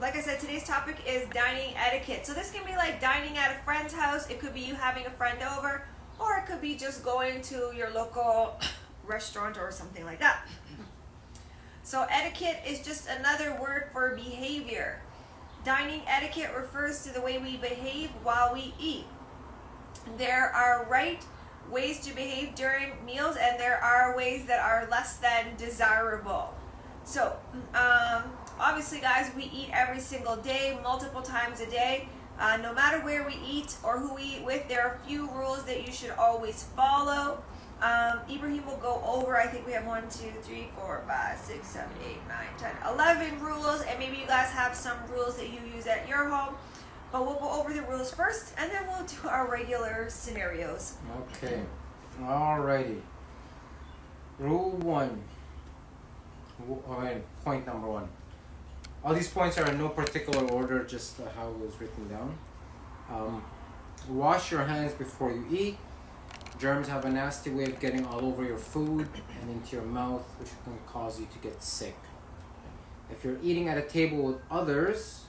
like I said, today's topic is dining etiquette. So this can be like dining at a friend's house. It could be you having a friend over, or it could be just going to your local restaurant or something like that. So etiquette is just another word for behavior. Dining etiquette refers to the way we behave while we eat. There are right ways to behave during meals, and there are ways that are less than desirable. So, obviously, guys, we eat every single day, multiple times a day. No matter where we eat or who we eat with, there are a few rules that you should always follow. Ibrahim will go over, I think we have 1, 2, 3, 4, 5, 6, 7, 8, 9, 10, 11 rules, and maybe you guys have some rules that you use at your home. But we'll go over the rules first, and then we'll do our regular scenarios. Okay. Alrighty. Rule 1. Point number 1. All these points are in no particular order, just how it was written down. Wash your hands before you eat. Germs have a nasty way of getting all over your food and into your mouth, which can cause you to get sick. If you're eating at a table with others,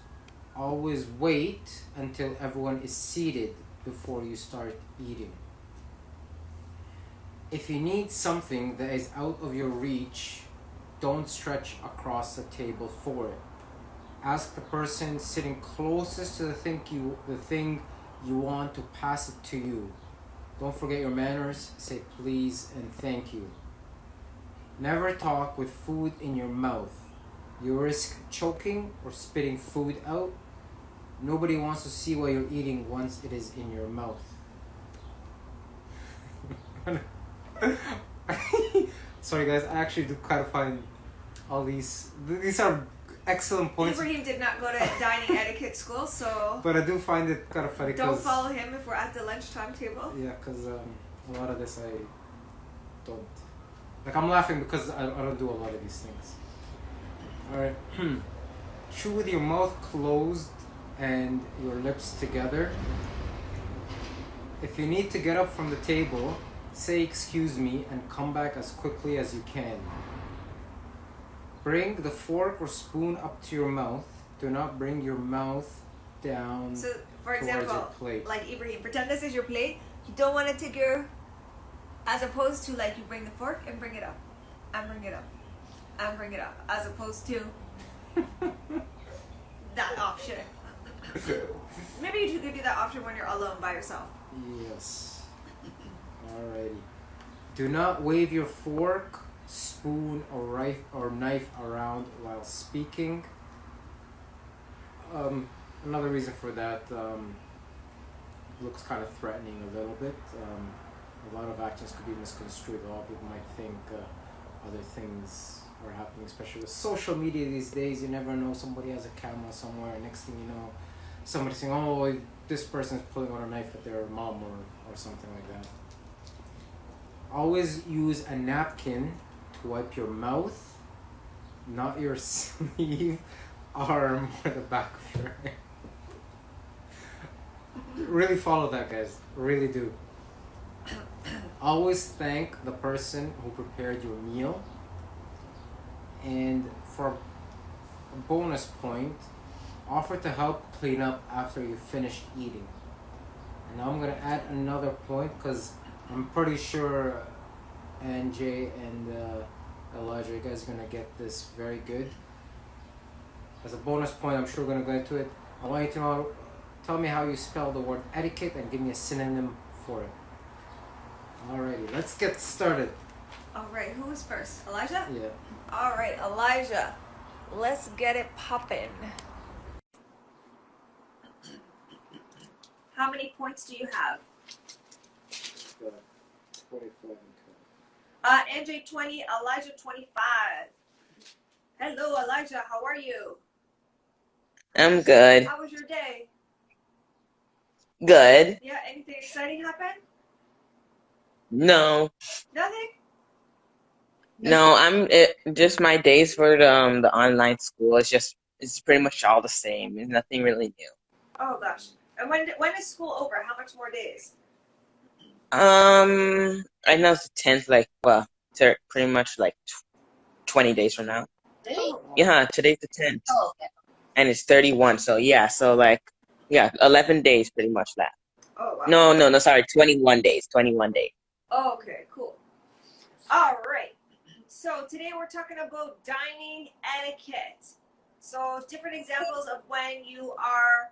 always wait until everyone is seated before you start eating. If you need something that is out of your reach, don't stretch across the table for it. Ask the person sitting closest to the thing you want to pass it to you. Don't forget your manners. Say please and thank you. Never talk with food in your mouth. You risk choking or spitting food out. Nobody wants to see what you're eating once it is in your mouth. Sorry guys, I actually do kind of find all these are excellent points. Ibrahim did not go to dining etiquette school, so... But I do find it kind of funny. Don't follow him if we're at the lunchtime table. Yeah, because a lot of this I don't... Like, I'm laughing because I don't do a lot of these things. Alright. Chew with your mouth closed and your lips together. If you need to get up from the table, say excuse me and come back as quickly as you can. Bring the fork or spoon up to your mouth. Do not bring your mouth down. So, for towards example, your plate. like Ibrahim, pretend this is your plate. You don't want to take your, as opposed to like you bring the fork and bring it up, and bring it up, and bring it up, as opposed to that option. Maybe you could do that option when you're alone by yourself. Yes. Alrighty. Do not wave your fork, spoon, or knife around while speaking. Another reason for that looks kind of threatening a little bit. A lot of actions could be misconstrued. A lot of people might think other things are happening, especially with social media these days. You never know, somebody has a camera somewhere. Next thing you know, somebody's saying, oh, this person's pulling out a knife at their mom or something like that. Always use a napkin to wipe your mouth, not your sleeve, arm, or the back of your head. Really follow that, guys. Really do. Always thank the person who prepared your meal. And for a bonus point, offer to help clean up after you finish eating. And now I'm going to add another point because I'm pretty sure NJ and Elijah, you guys are going to get this very good. As a bonus point, I'm sure we're going to go into it. I want you to know, tell me how you spell the word etiquette and give me a synonym for it. Alrighty, let's get started. Alright, who was first? Elijah? Yeah. Alright, Elijah. Let's get it poppin'. How many points do you have? 25 and NJ 20, Elijah 25. Hello, Elijah. How are you? I'm good. How was your day? Good. Yeah, anything exciting happen? No. Nothing? No, just my days for the online school. It's pretty much all the same. It's nothing really new. Oh gosh. And when is school over? How much more days? I know it's the 10th, pretty much 20 days from now. Really? Yeah, today's the 10th. Oh, okay. and it's 31. So yeah, so like, yeah, 11 days pretty much left. Oh, wow. No, sorry, 21 days. 21 days. Oh, okay, cool. All right. So today we're talking about dining etiquette. So different examples of when you are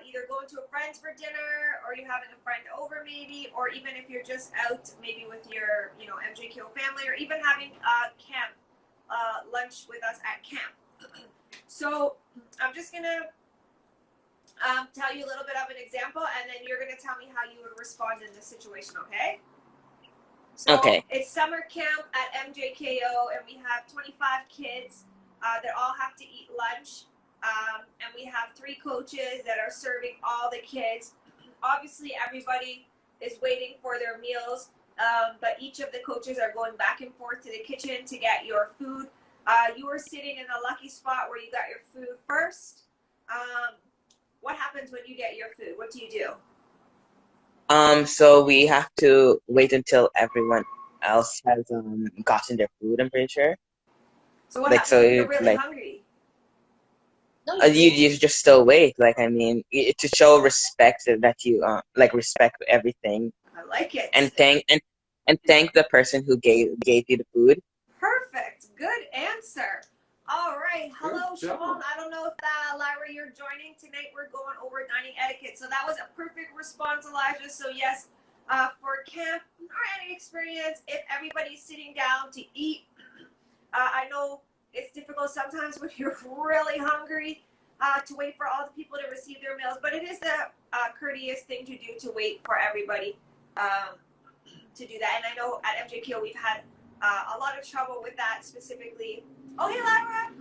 either going to a friend's for dinner, or you having a friend over maybe, or even if you're just out maybe with your, MJKO family, or even having camp lunch with us at camp. So I'm just gonna tell you a little bit of an example, and then you're gonna tell me how you would respond in this situation, okay? So Okay. it's summer camp at MJKO, and we have 25 kids that all have to eat lunch. And we have 3 coaches that are serving all the kids. Obviously, everybody is waiting for their meals, but each of the coaches are going back and forth to the kitchen to get your food. You are sitting in a lucky spot where you got your food first. What happens when you get your food? What do you do? So we have to wait until everyone else has gotten their food, I'm pretty sure. So what Like, happens so if you're it's really like, hungry? you just still wait. Like, I mean, to show respect that you respect everything, I like it. and thank the person who gave you the food. Perfect. Good answer. All right. Hello, Good job. Shimon. I don't know if Lyra, you're joining tonight. We're going over dining etiquette. So that was a perfect response, Elijah. So yes, for camp or any experience, if everybody's sitting down to eat, I know it's difficult sometimes when you're really hungry to wait for all the people to receive their meals, but it is the courteous thing to do to wait for everybody to do that. And I know at MJKO we've had a lot of trouble with that specifically. Oh, hey, Lyra.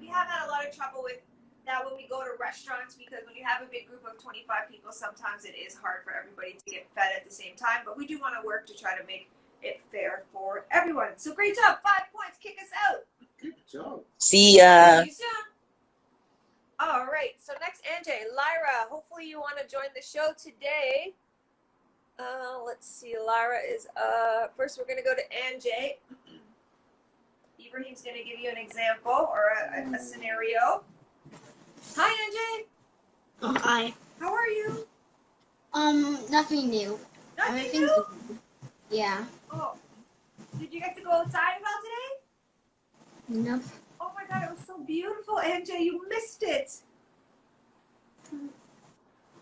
We have had a lot of trouble with that when we go to restaurants, because when you have a big group of 25 people, sometimes it is hard for everybody to get fed at the same time. But we do want to work to try to make it fair for everyone. So great job. 5 points. Kick us out. Good job. See ya. See you soon. All right. So next, Anjay. Lyra, hopefully you want to join the show today. Let's see. Lyra is first we're going to go to Anjay. Ibrahim's going to give you an example or a scenario. Hi, Anjay. Oh, hi. How are you? Nothing new. Nothing Everything's new? Yeah. Oh. Did you get to go outside at all today? No. Oh my God, it was so beautiful, Anjay. You missed it.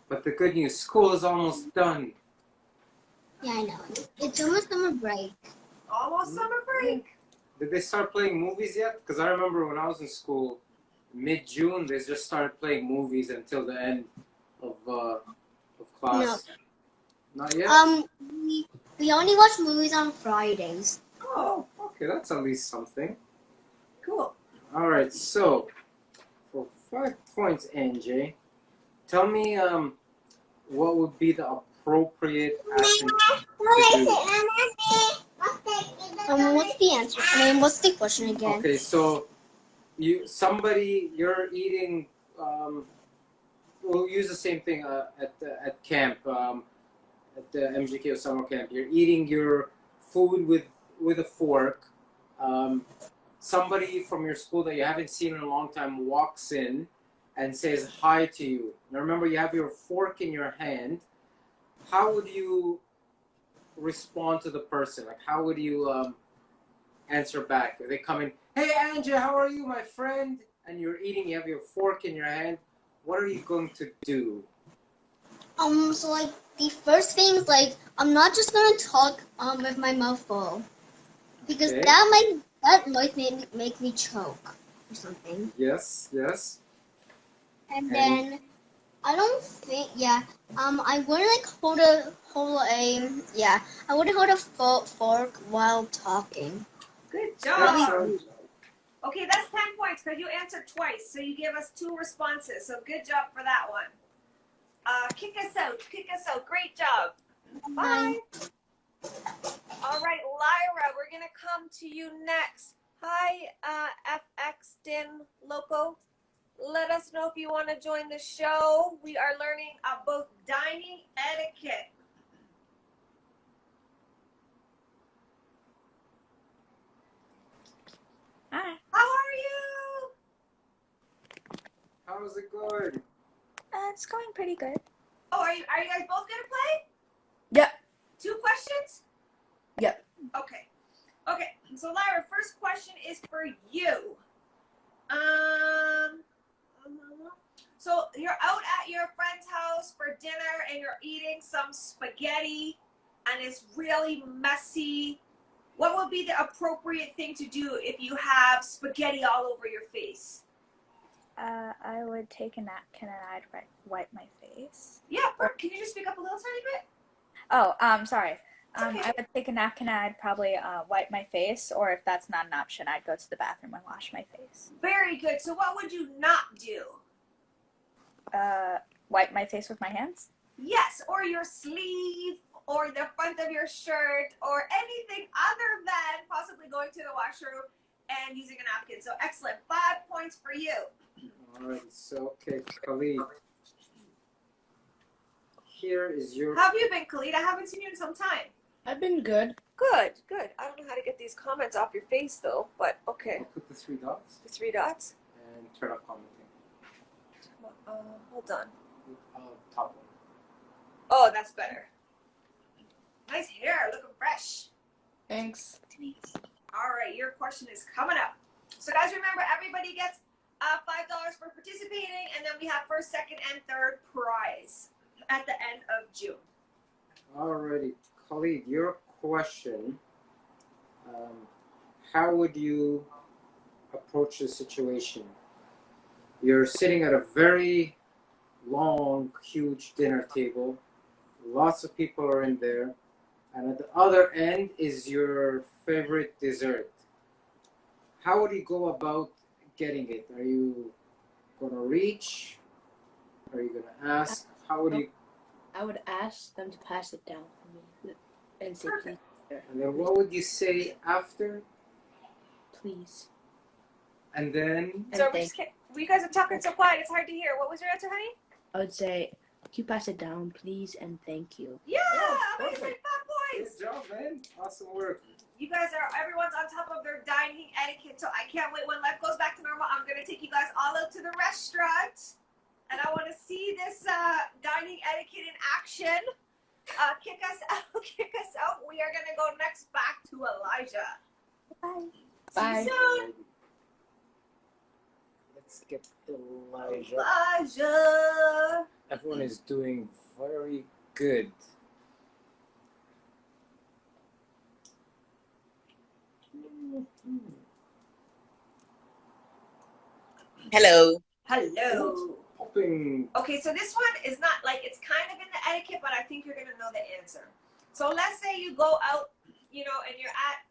But the good news, school is almost done. Yeah, I know. It's almost summer break. Almost summer break. Did they start playing movies yet? Because I remember when I was in school, mid-June, they just started playing movies until the end of class. No. Not yet? We only watch movies on Fridays. Oh, okay, that's at least something. Cool. All right, so for 5 points, NJ, tell me what would be the appropriate action to do. What's the answer? What's the question again? Okay, so you're eating. We'll use the same thing at camp, at the MJKO summer camp. You're eating your food with a fork. Somebody from your school that you haven't seen in a long time walks in and says hi to you. Now remember, you have your fork in your hand. How would you respond to the person? Like, how would you answer back? They come in, hey, Anja, how are you, my friend? And you're eating, you have your fork in your hand. What are you going to do? So like the first thing is like I'm not just gonna talk with my mouth full, because Okay. that might make me choke or something. Yes. And then I don't think I wouldn't like hold a I wouldn't hold a fork while talking. Good job. Excellent. Okay, that's 10 points because you answered twice. So you give us 2 responses. So good job for that one. Kick us out. Great job. Bye. All right, Lyra, we're going to come to you next. Hi, FX Din Loco. Let us know if you want to join the show. We are learning about dining etiquette. Hi. How are you? how's it going? It's going pretty good. Oh, are you guys both gonna play? Yep. 2 questions? Yep. Okay. Okay. So Lyra, first question is for you. So you're out at your friend's house for dinner and you're eating some spaghetti and it's really messy. What would be the appropriate thing to do if you have spaghetti all over your face? I would take a napkin and I'd wipe my face. Yeah, can you just speak up a little tiny bit? Oh, sorry. Okay. I would take a napkin and I'd probably wipe my face, or if that's not an option, I'd go to the bathroom and wash my face. Very good. So what would you not do? Wipe my face with my hands? Yes, or your sleeve, or the front of your shirt, or anything other than possibly going to the washroom and using a napkin. So excellent. 5 points for you. Alright, so okay, Khalid. Here is your. How have you been, Khalid? I haven't seen you in some time. I've been good. Good, good. I don't know how to get these comments off your face though, but okay. I'll put the 3 dots The 3 dots. and turn off commenting. Hold on. Top one. Oh, that's better. Nice hair, looking fresh. Thanks. All right, your question is coming up. So guys, remember everybody gets $5 for participating, and then we have first, second, and third prize at the end of June. Alrighty, Khalid, your question. How would you approach the situation? You're sitting at a very long, huge dinner table. Lots of people are in there. And at the other end is your favorite dessert. How would you go about getting it? Are you going to reach? Are you going to ask? How would you? I would ask them to pass it down for me and say, please, sir. And then what would you say after? Please. And then? And So thank you guys are talking so quiet, it's hard to hear. What was your answer, honey? I would say, can you pass it down, please, and thank you. Yeah, perfect. amazing, 5 points. Good job, man. Awesome work. You guys everyone's on top of their dining etiquette, so I can't wait when life goes back to normal. I'm gonna take you guys all out to the restaurant, and I want to see this dining etiquette in action. Kick us out. We are gonna go next back to Elijah. Bye. Bye. See you soon. Let's get Elijah. Elijah. Everyone is doing very good. Hello. Hello. Hoping. Okay, so this one is not like, it's kind of in the etiquette, but I think you're gonna know the answer. So let's say you go out, and you're at,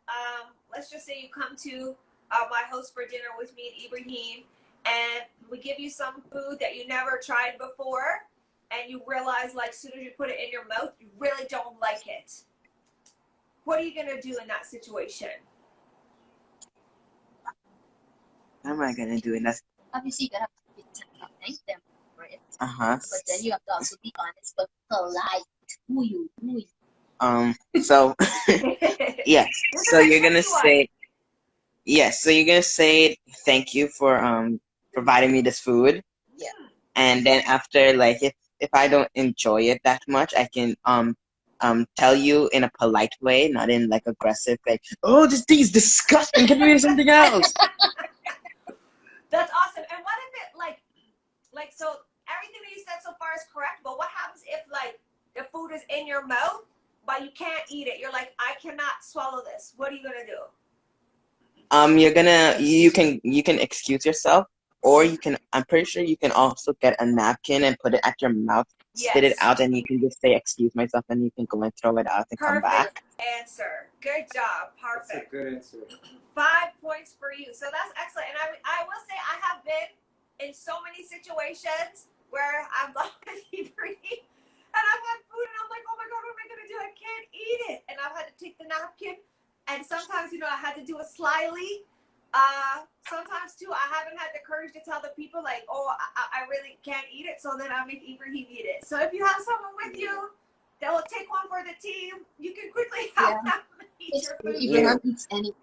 let's just say you come to my house for dinner with me and Ibrahim, and we give you some food that you never tried before, and you realize, like, as soon as you put it in your mouth, you really don't like it. What are you gonna do in that situation? What am I gonna do in that? Obviously, you have to thank them for it. Uh-huh. But then you have to also be honest, but polite. Who you? So yes. So you're gonna say yes. So you're gonna say thank you for providing me this food. Yeah. And then after, like, if I don't enjoy it that much, I can tell you in a polite way, not in like aggressive, like, oh, this thing is disgusting. Can we do something else? That's awesome. And what if it like so everything that you said so far is correct, but what happens if, like, the food is in your mouth but you can't eat it? You're like, I cannot swallow this. What are you gonna do? You can excuse yourself, or I'm pretty sure you can also get a napkin and put it at your mouth, spit it Yes. out, and you can just say excuse myself, and you can go and throw it out and come back. Perfect answer. Good job. That's a Perfect. good answer. 5 points for you. So that's excellent. And I will say I have been in so many situations where I've gone with Ibrahim and I've had food and I'm like, oh my God, what am I gonna do? I can't eat it. And I've had to take the napkin. And sometimes, I had to do it slyly. Sometimes too, I haven't had the courage to tell the people, like, oh, I really can't eat it. So then I make Ibrahim eat it. So if you have someone with you that will take one for the team, you can quickly have them eat your food. Ibrahim eats any.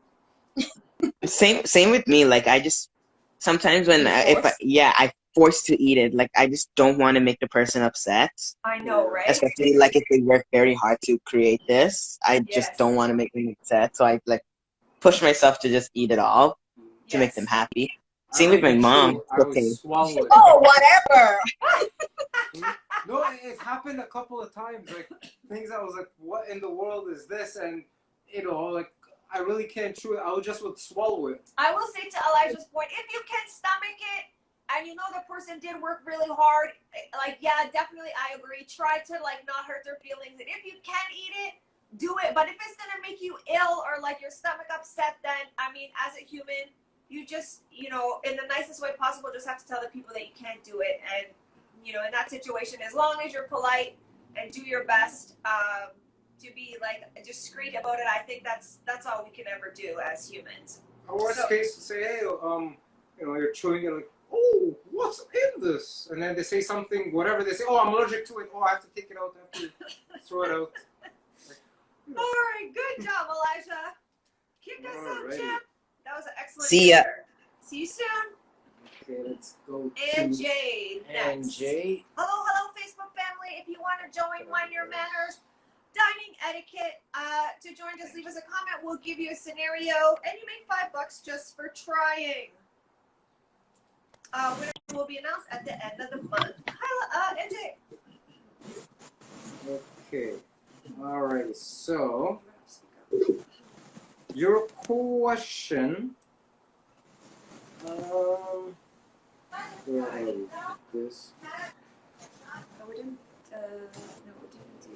Same with me. Like, I just sometimes when I forced to eat it. Like I just don't want to make the person upset. I know, right? Especially like if they work very hard to create this. I just Yes. don't want to make them upset. So I like push myself to just eat it all to make them happy. Same with my mom. I would Okay. swallow it. Oh, whatever. No, it happened a couple of times. Like things I was like, what in the world is this? And like I really can't chew it. I would swallow it. I will say to Elijah's point, if you can stomach it and you know the person did work really hard, like yeah, definitely I agree. Try to like not hurt their feelings. And if you can eat it, do it. But if it's gonna make you ill or like your stomach upset, then I mean, as a human, you just, in the nicest way possible, just have to tell the people that you can't do it. And, in that situation, as long as you're polite and do your best to be like discreet about it, I think that's all we can ever do as humans. Or worst case, say, hey, you're chewing it like, oh, what's in this? And then they say something, whatever they say, oh, I'm allergic to it. Oh, I have to take it out. I have to throw it out. All right, good job, Elijah. Kick us out, champ. That was an excellent See ya. answer. See you soon. Okay, let's go MJ next. MJ. Hello, Facebook family. If you want to join Mind Your Manners Dining Etiquette, to join, just leave us a comment. We'll give you a scenario, and you make $5 just for trying. Winner will be announced at the end of the month. Hi, MJ. Okay. Alright, so your question. Where are we? This. No, we didn't. No, we didn't do.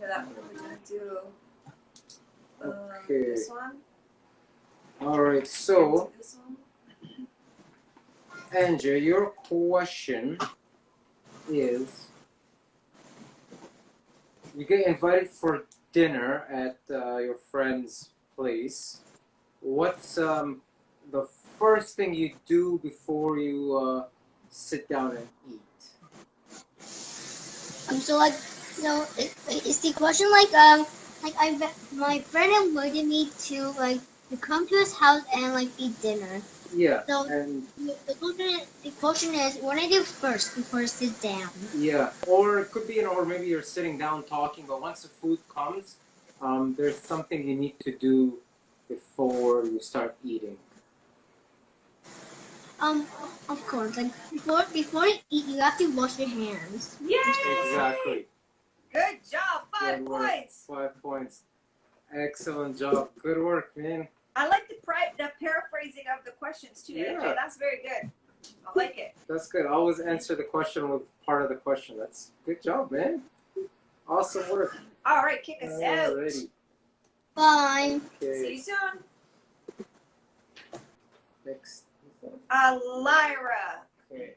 Yeah, that one we didn't do. Okay. This one. Alright, so This one. Andrew, your question is: you get invited for dinner at your friend's place. What's the first thing you do before you sit down and eat? So like, is the question like my friend invited me to come to his house and like eat dinner. Yeah. So and the question is, what do I do first before I sit down? yeah, or it could be, or maybe you're sitting down talking, but once the food comes, there's something you need to do before you start eating. Of course, like before you eat, you have to wash your hands. Yay! Exactly. Good job. 5 Good work. points. 5 points. Excellent job. Good work, man. I like the paraphrasing of the questions too, Yeah. AJ. That's very good. I like it. That's good. Always answer the question with part of the question. That's good job, man. Awesome work. All right, kick us out. Alrighty. Bye. See Okay. you soon. Next. Lyra. Okay.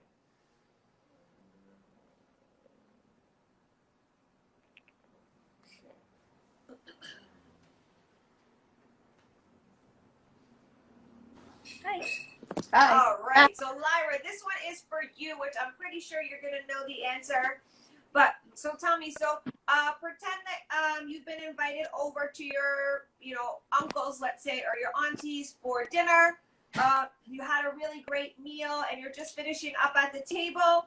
Hi. All right. So Lyra, this one is for you, which I'm pretty sure you're gonna know the answer. But so tell me, pretend that you've been invited over to your, uncles, let's say, or your aunties for dinner. You had a really great meal and you're just finishing up at the table.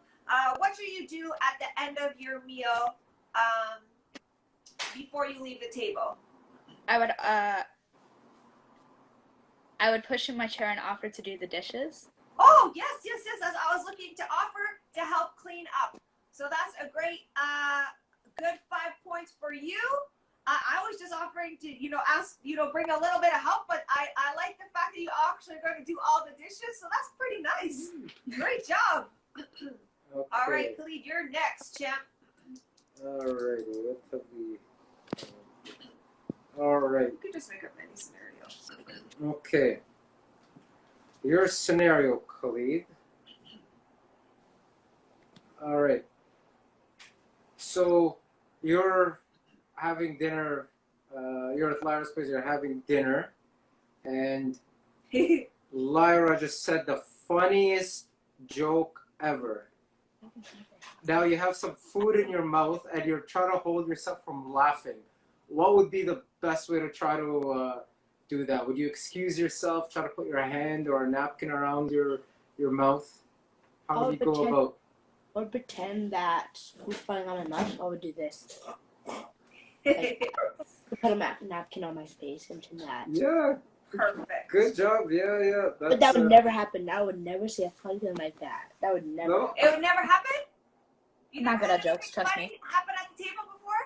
What do you do at the end of your meal before you leave the table? I would push in my chair and offer to do the dishes. Oh, yes. As I was looking to offer to help clean up. So that's a great, good 5 points for you. I was just offering to, ask, bring a little bit of help, but I like the fact that you actually are going to do all the dishes. So that's pretty nice. Great job. Okay. All right, Khalid, you're next, champ. Alrighty. What have we? Alright. You could just make up any scenario. Okay. Your scenario, Khalid. Alright. So you're having dinner, you're at Lyra's place, you're having dinner, and Lyra just said the funniest joke ever. Now you have some food in your mouth and you're trying to hold yourself from laughing. What would be the best way to try to do that? Would you excuse yourself, try to put your hand or a napkin around your mouth? How would you go about? I would pretend that food falling on my mouth. I would do this. Put a napkin on my face and pretend that. Yeah. Perfect. Good job. Yeah. But that would never happen. I would never say a funny thing like that. That would never. No? It would never happen? I'm not good at jokes, trust me. Happen at the table before?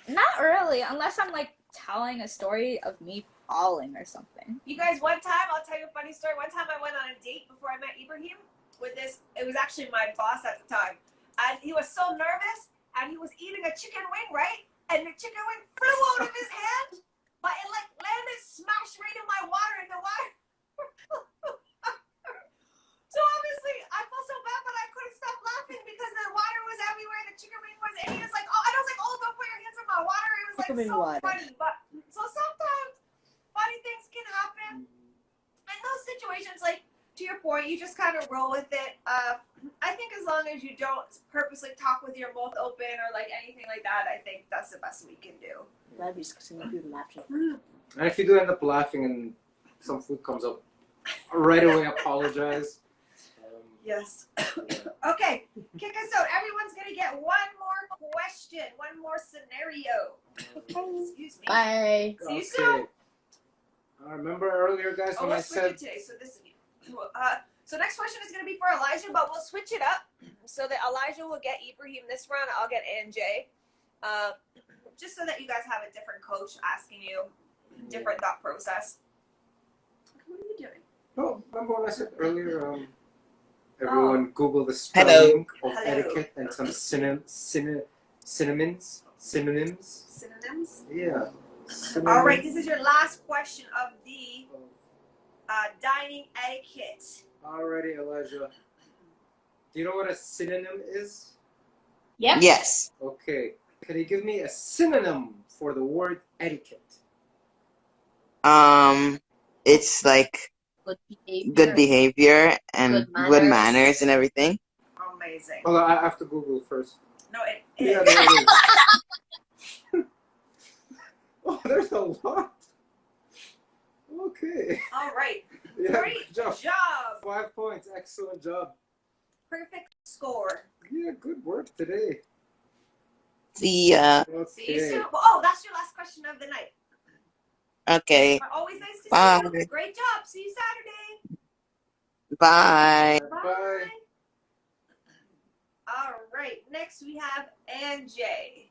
Not really, unless I'm like telling a story of me falling or something. You guys, one time, I'll tell you a funny story. One time I went on a date before I met Ibrahim with this, it was actually my boss at the time. And he was so nervous, and he was eating a chicken wing, right? And the chicken wing flew out of his hand, but it like landed, smashed right in my water, in the water. So obviously, I felt so bad, but I couldn't stop laughing because the water was everywhere, the chicken wing was, and he was like, oh, and I was like, oh, don't put your hands in my water. It was like so funny. But so sometimes funny things can happen. In those situations, like to your point, you just kind of roll with it. I think as long as you don't purposely talk with your mouth open or like anything like that, I think that's the best we can do. That'd be disgusting if you were laughing. And if you do end up laughing and some food comes up, right away apologize. Yes. Okay, kick us out. Everyone's gonna get one more question, one more scenario. Excuse me. Bye. See you soon. Remember earlier, guys, when we'll I switch said it today. So this. So next question is gonna be for Elijah, but we'll switch it up so that Elijah will get Ibrahim this round. I'll get NJ. Just so that you guys have a different coach asking you, different thought process. What are you doing? no, remember when I said earlier, everyone Google the spelling of Hello. etiquette and some synonyms. Synonyms? Yeah. All right, this is your last question of the dining etiquette. Alrighty, Elijah. Do you know what a synonym is? Yep. Yes. Okay. Can you give me a synonym for the word etiquette? It's like good behavior and good manners and everything. Amazing. Hold on, I have to Google first. No, Yeah, there it is. Oh, there's a lot. Okay. All right. Yeah, Great good job. job. 5 points. Excellent job. Perfect score. Yeah, good work today. See ya. See you Okay. soon. Oh, that's your last question of the night. Okay. Always nice to Bye. see you. Great job. See you Saturday. Bye. Bye. All right. Next we have NJ.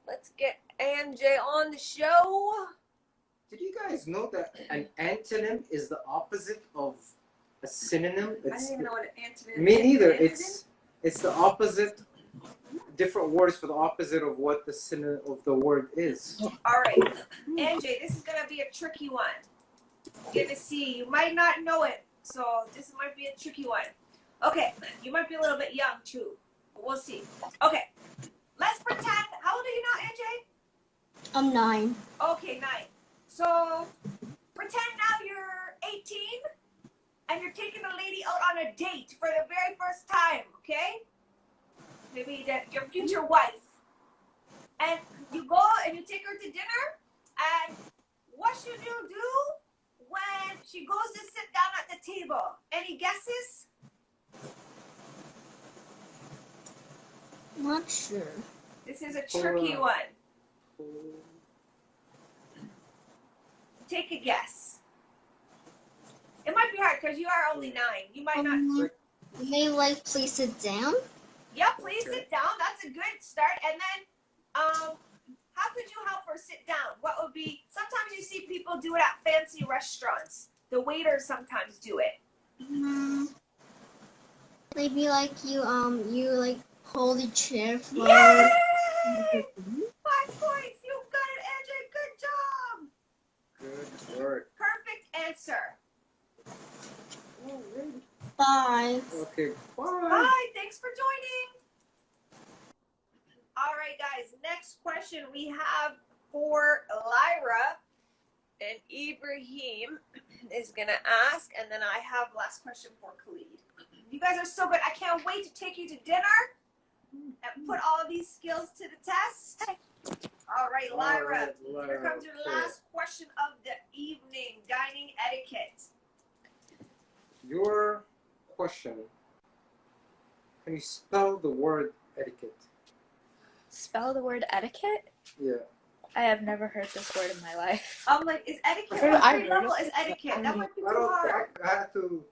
Let's get NJ on the show. Did you guys know that an antonym is the opposite of a synonym? I don't even know what an antonym is. Me neither. Antonym? It's the opposite. Different words for the opposite of what the synonym of the word is. All right. NJ, this is gonna be a tricky one. You're gonna see. You might not know it, so this might be a tricky one. Okay. You might be a little bit young too, but we'll see. Okay. Let's pretend. How old are you now, NJ? I'm 9. Okay, 9. So pretend now you're 18 and you're taking a lady out on a date for the very first time, okay? Maybe your future wife. And you go and you take her to dinner, and what should you do when she goes to sit down at the table? Any guesses? Not sure. This is a tricky one. Take a guess. It might be hard because you are only 9. You might not. May like please sit down? Yeah, please sit down. That's a good start. And then, how could you help her sit down? What would be? Sometimes you see people do it at fancy restaurants. The waiters sometimes do it. Maybe like you like hold the chair for. Yay! 5 points. You got it, AJ. Good job. Good work. Perfect answer. Bye. Okay. Bye. Bye. Thanks for joining. All right, guys. Next question we have for Lyra, and Ibrahim is gonna ask, and then I have last question for Khalid. You guys are so good. I can't wait to take you to dinner and put all of these skills to the test. All right, Lyra. All right, Here comes your okay. last question of the evening. Dining etiquette. Your question. Can you spell the word etiquette? Spell the word etiquette? Yeah. I have never heard this word in my life. I'm like, is etiquette? heard- What I've grade heard level it. is etiquette? That might be I too don't. hard. I had to.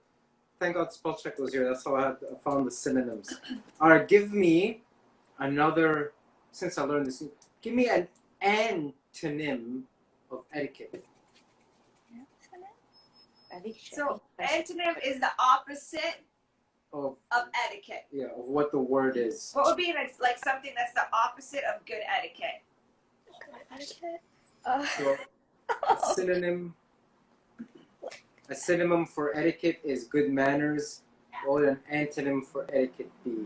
Thank God spell check was here. That's how I found the synonyms. All right, give me another. Since I learned this, give me an antonym of etiquette. I think So antonym is the opposite Of of etiquette. yeah, of what the word is. What would be like something that's the opposite of good etiquette? Etiquette? So a synonym. A synonym for etiquette is good manners. What would an antonym for etiquette be?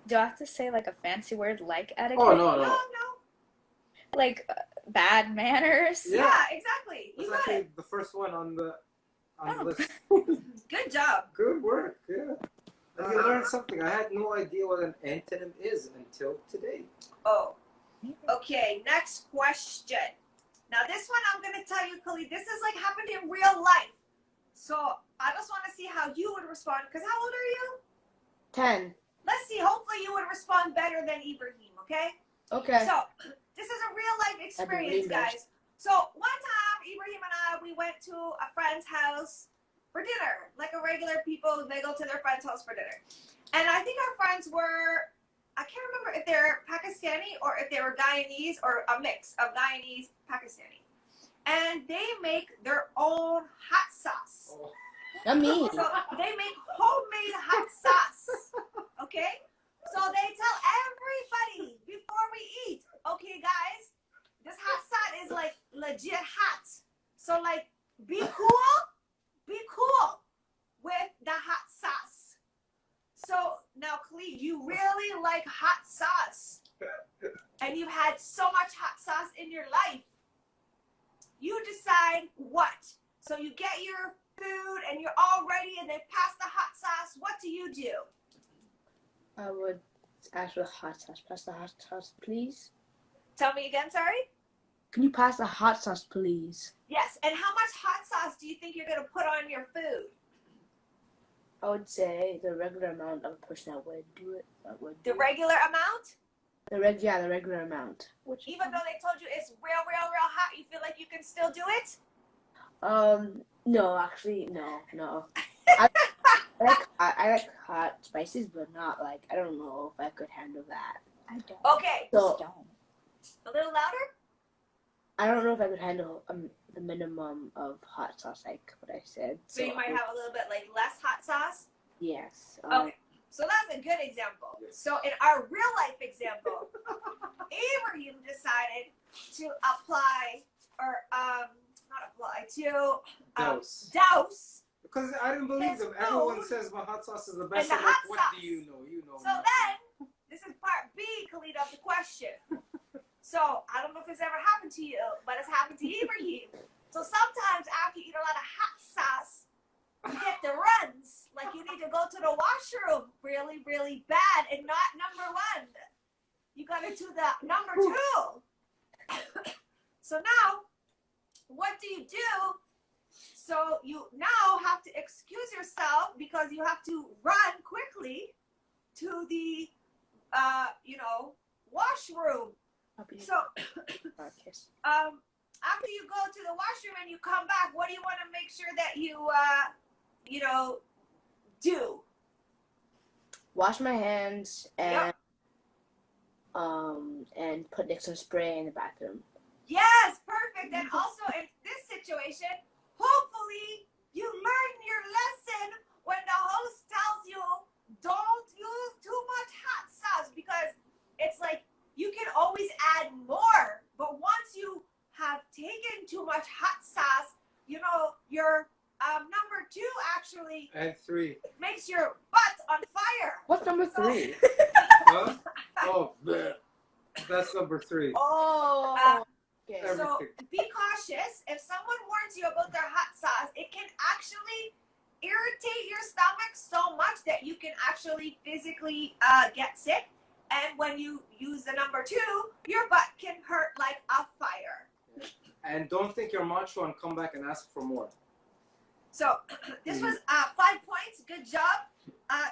Do I have to say like a fancy word like etiquette? Oh no, No, no. no. Like bad manners? Yeah, exactly. That's You got actually it. the first one on the Oh. list. Good job. Good work, yeah. And you learned something. I had no idea what an antonym is until today. Oh. Okay, next question. Now this one I'm gonna tell you, Khalid, this is like happened in real life. So I just want to see how you would respond. Because how old are you? 10. Let's see. Hopefully you would respond better than Ibrahim, okay? Okay. So this is a real life experience, believe that. guys. So one time, Ibrahim and I, we went to a friend's house for dinner. Like a regular people, they go to their friend's house for dinner. And I think our friends were, I can't remember if they're Pakistani or if they were Guyanese or a mix of Guyanese, Pakistani. And they make their own hot sauce. Oh. Not me. So they make homemade hot sauce. Okay? So they tell everybody before we eat, okay, guys, this hot sauce is like legit hot. So like, be cool with the hot sauce. So now, Khalid, you really like hot sauce. And you've had so much hot sauce in your life. You decide what. So you get your food and you're all ready and they pass the hot sauce. What do you do? I would ask for the hot sauce. Pass the hot sauce, please. Tell me again, sorry? Can you pass the hot sauce, please? Yes. And how much hot sauce do you think you're going to put on your food? I would say the regular amount of a person that would do it. The regular amount? The regular amount. Even though they told you it's real hot, you feel like you can still do it? No, actually, no. I like hot spices, but not like, I don't know if I could handle that. I don't. Okay. So Don't. A little louder? I don't know if I could handle the minimum of hot sauce, like what I said. So you might have a little bit like less hot sauce? Yes. Okay. So that's a good example. So in our real life example, Ibrahim decided to apply or not apply to douse. Because I didn't believe His them. Everyone food says my hot sauce is the best. and the I'm like, hot what sauce. do you know? You know. So then, this is part B, Khalid, of the question. So I don't know if this ever happened to you, but it's happened to Ibrahim. So sometimes after you eat a lot of hot sauce, you get the runs. Like you need to go to the washroom really, really bad and not number one. You got to do the number two. So now, what do? So you now have to excuse yourself because you have to run quickly to the, washroom. So, after you go to the washroom and you come back, what do you want to make sure that you, do? Wash my hands and Yep. and put like some spray in the bathroom. Yes, perfect. And also in this situation, hopefully you learn your lesson when the host tells you don't use too much hot sauce because it's like you can always add more. But once you have taken too much hot sauce, your number two actually And 3. makes your butt on fire. What's number 3? Huh? Oh, bleh. That's number 3. Oh. Okay. So be cautious. If someone warns you about their hot sauce, it can actually irritate your stomach so much that you can actually physically get sick. And when you use the number 2, your butt can hurt like a fire. And don't think you're macho and come back and ask for more. So this was 5 points. Good job.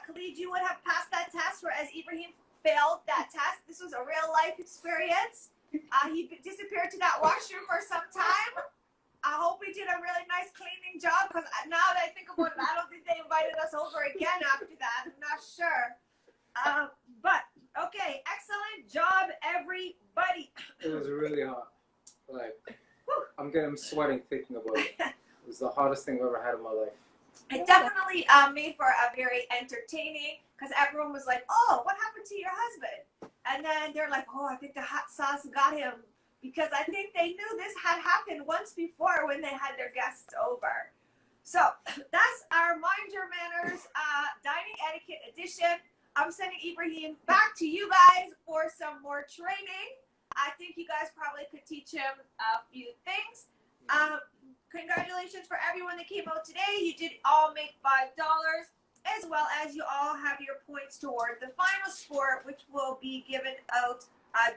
Khalid, you would have passed that test, whereas Ibrahim failed that test. This was a real life experience. He disappeared to that washroom for some time. I hope we did a really nice cleaning job, because now that I think about it, I don't think they invited us over again after that. I'm not sure. But, okay, excellent job, everybody. It was really hot. Like, I'm sweating thinking about it. It was the hottest thing I've ever had in my life. It definitely made for a very entertaining, because everyone was like, oh, what happened to your husband? And then they're like, oh, I think the hot sauce got him, because I think they knew this had happened once before when they had their guests over. So that's our Mind Your Manners Dining Etiquette edition. I'm sending Ibrahim back to you guys for some more training. I think you guys probably could teach him a few things. Congratulations for everyone that came out today. You did all make $5, as well as you all have your points toward the final score, which will be given out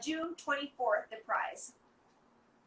June 24th, the prize.